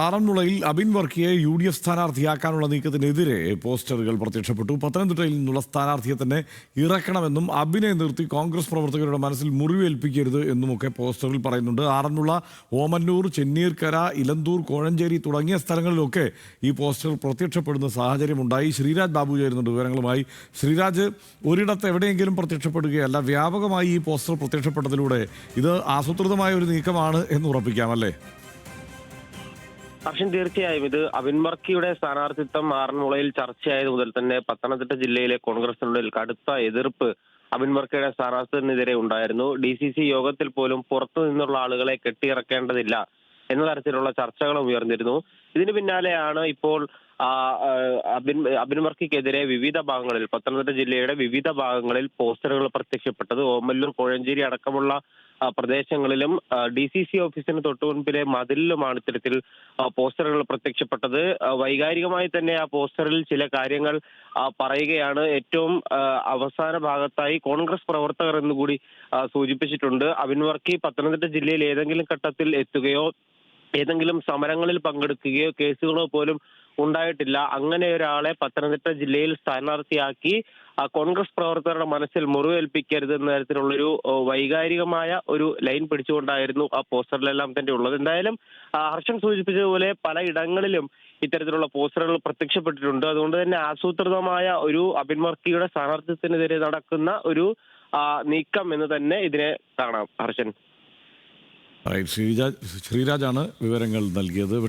ആറന്മുളയിൽ Abin വർക്കിയെ UDF സ്ഥാനാർത്ഥിയാക്കാനുള്ള നീക്കത്തിനെതിരെ പോസ്റ്ററുകൾ പ്രത്യക്ഷപ്പെട്ടു. പത്തനംതിട്ടയിൽ നിന്നുള്ള സ്ഥാനാർത്ഥിയെ തന്നെ ഇറക്കണമെന്നും അബിനെ നിർത്തി കോൺഗ്രസ് പ്രവർത്തകരുടെ മനസ്സിൽ മുറിവേൽപ്പിക്കരുത് എന്നുമൊക്കെ പോസ്റ്ററിൽ പറയുന്നുണ്ട്. ആറന്മുള, ഓമന്നൂർ, ചെന്നീർക്കര, ഇലന്തൂർ, കോഴഞ്ചേരി തുടങ്ങിയ സ്ഥലങ്ങളിലൊക്കെ ഈ പോസ്റ്റർ പ്രത്യക്ഷപ്പെടുന്ന സാഹചര്യമുണ്ടായി. ശ്രീരാജ് ബാബു ചേരുന്നുണ്ട് വിവരങ്ങളുമായി. ശ്രീരാജ്, ഒരിടത്ത് എവിടെയെങ്കിലും പ്രത്യക്ഷപ്പെടുകയല്ല, വ്യാപകമായി ഈ പോസ്റ്റർ പ്രത്യക്ഷപ്പെട്ടതിലൂടെ ഇത് ആസൂത്രിതമായ ഒരു നീക്കമാണ് എന്ന് ഉറപ്പിക്കാം, അല്ലേ? ഹർഷൻ, തീർച്ചയായും ഇത് അബിൻ വർക്കിയുടെ സ്ഥാനാർത്ഥിത്വം ആറന്മുളയിൽ ചർച്ചയായത് മുതൽ തന്നെ പത്തനംതിട്ട ജില്ലയിലെ കോൺഗ്രസിനുള്ളിൽ കടുത്ത എതിർപ്പ് അബിൻ വർക്കിയുടെ സ്ഥാനാർത്ഥിത്വത്തിനെതിരെ ഉണ്ടായിരുന്നു. DCC യോഗത്തിൽ പോലും പുറത്തു നിന്നുള്ള ആളുകളെ കെട്ടിയിറക്കേണ്ടതില്ല എന്ന തരത്തിലുള്ള ചർച്ചകളും ഉയർന്നിരുന്നു. ഇതിന് പിന്നാലെയാണ് ഇപ്പോൾ അബിൻ വർക്കിക്കെതിരെ വിവിധ ഭാഗങ്ങളിൽ, പത്തനംതിട്ട ജില്ലയുടെ വിവിധ ഭാഗങ്ങളിൽ പോസ്റ്ററുകൾ പ്രത്യക്ഷപ്പെട്ടത്. ഓമല്ലൂർ, കോഴഞ്ചേരി അടക്കമുള്ള പ്രദേശങ്ങളിലും DCC ഓഫീസിന് തൊട്ടുമുൻപിലെ മതിലിലുമാണ് ഇത്തരത്തിൽ പോസ്റ്ററുകൾ പ്രത്യക്ഷപ്പെട്ടത്. വൈകാരികമായി തന്നെ ആ പോസ്റ്ററിൽ ചില കാര്യങ്ങൾ പറയുകയാണ്. ഏറ്റവും അവസാന ഭാഗത്തായി കോൺഗ്രസ് പ്രവർത്തകർ എന്നുകൂടി സൂചിപ്പിച്ചിട്ടുണ്ട്. അബിൻ വർക്കി പത്തനംതിട്ട ജില്ലയിൽ ഏതെങ്കിലും ഘട്ടത്തിൽ എത്തുകയോ ഏതെങ്കിലും സമരങ്ങളിൽ പങ്കെടുക്കുകയോ കേസുകളോ പോലും ഉണ്ടായിട്ടില്ല. അങ്ങനെ ഒരാളെ പത്തനംതിട്ട ജില്ലയിൽ സ്ഥാനാർത്ഥിയാക്കി കോൺഗ്രസ് പ്രവർത്തകരുടെ മനസ്സിൽ മുറിവേൽപ്പിക്കരുത് എന്ന തരത്തിലുള്ളൊരു വൈകാരികമായ ഒരു ലൈൻ പിടിച്ചുകൊണ്ടായിരുന്നു ആ പോസ്റ്ററിലെല്ലാം തന്നെ ഉള്ളത്. എന്തായാലും ഹർഷൻ സൂചിപ്പിച്ചതുപോലെ പലയിടങ്ങളിലും ഇത്തരത്തിലുള്ള പോസ്റ്ററുകൾ പ്രത്യക്ഷപ്പെട്ടിട്ടുണ്ട്. അതുകൊണ്ട് തന്നെ ആസൂത്രിതമായ ഒരു അബിൻ വർക്കിയുടെ സ്ഥാനാർത്ഥിത്വത്തിനെതിരെ നടക്കുന്ന ഒരു നീക്കം എന്ന് തന്നെ ഇതിനെ കാണാം. ഹർഷൻ, ശ്രീരാജാണ് വിവരങ്ങൾ നൽകിയത്.